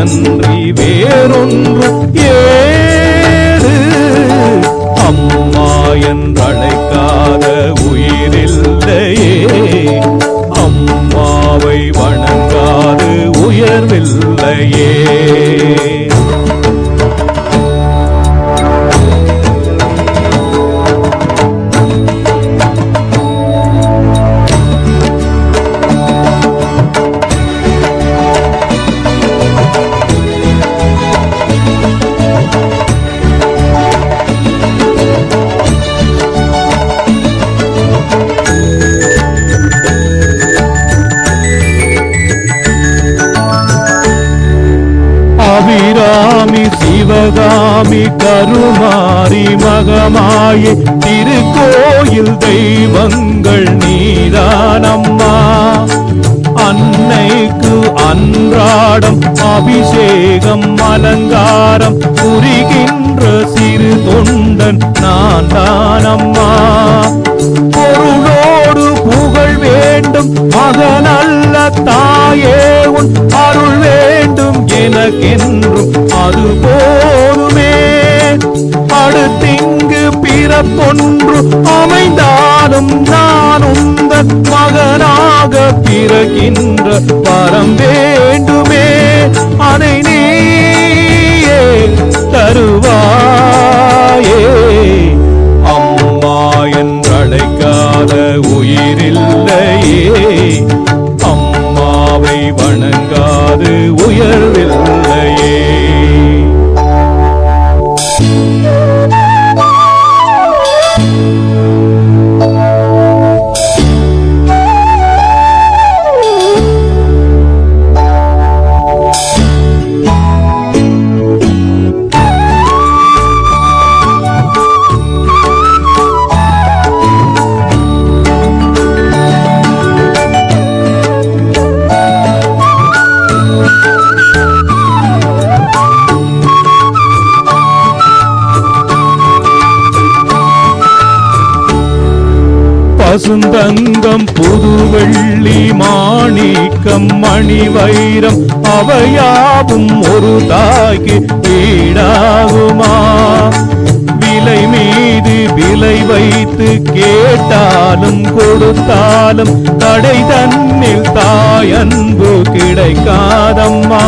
தாயன்றி வேறொன்று ஏது. அம்மா என்றழைக்காத உயிரில்லையே, அம்மாவை வணங்காது உயர்வில்லையே. அபிராமி சிவகாமி கருமாரி மகமாயி திருக்கோயில் தெய்வங்கள் நீதானம்மா. அன்னைக்கு அன்றாடம் அபிஷேகம் அலங்காரம் புரிகின்ற சிறு தொண்டன் நான் தானம்மா. பொருளோடு புகழ் வேண்டும் மகனல்ல தாயே, உன் அருள் வேண்டும் எனக்கென்றும் அது போதுமே. அடுத்திங்கு பிறப்பொன்று அமைந்தாலும் நான் உந்தன் மகனாக பிறக்கின்ற வரம் வேண்டுமே. அதை நீயே தருவாயே. அம்மா என்றழைக்காத உயிரில்லையே, அம்மாவை வணங்காது உயர்வில்லையே. பசுந்தங்கம் புதுவெள்ளி மாணிக்கம் மணி வைரம் அவையாவும் ஒரு தாய்க்கு ஈடாகுமா. விலை மீது விலை வைத்து கேட்டாலும் கொடுத்தாலும் கடை தன்னில் தாயன்பு கிடைக்காதம்மா.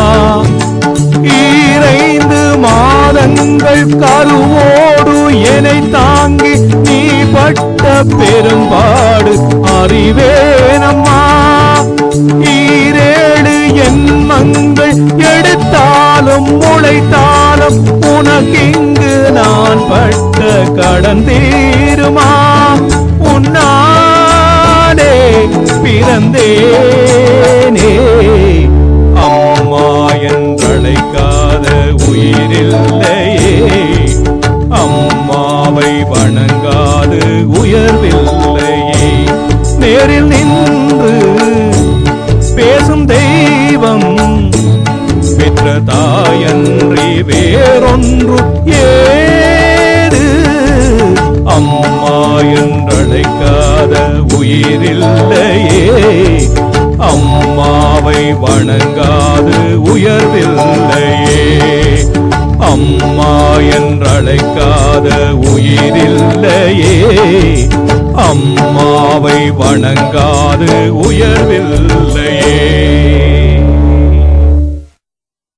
2 மாதங்கள் கருவோடு என்னை தாங்கி நீ பட்ட பெரும்பாடு அறிவேனம்மா. 7 என்மங்கள் எடுத்தாலும் முளைத்தாலும் உனக்கிங்கு நான் பட்ட கடன் தீருமா. உன்னாலே பிறந்தேனே, அம்மா என்றழைக்காத உயிரில்லையே, அம்மாவை வணங்காது உயர்வில்லையே. நேரில் நின்று பேசும் தெய்வம் பெற்ற தாயன்றி வேறொன்று ஏது. அம்மா என்றழைக்காத உயிரில்லையே, அம்மாவை வணங்காது உயர்வில்லையே. அம்மா என்றழைக்காத உயிரில்லையே, அம்மாவை வணங்காது உயர்வில்லையே.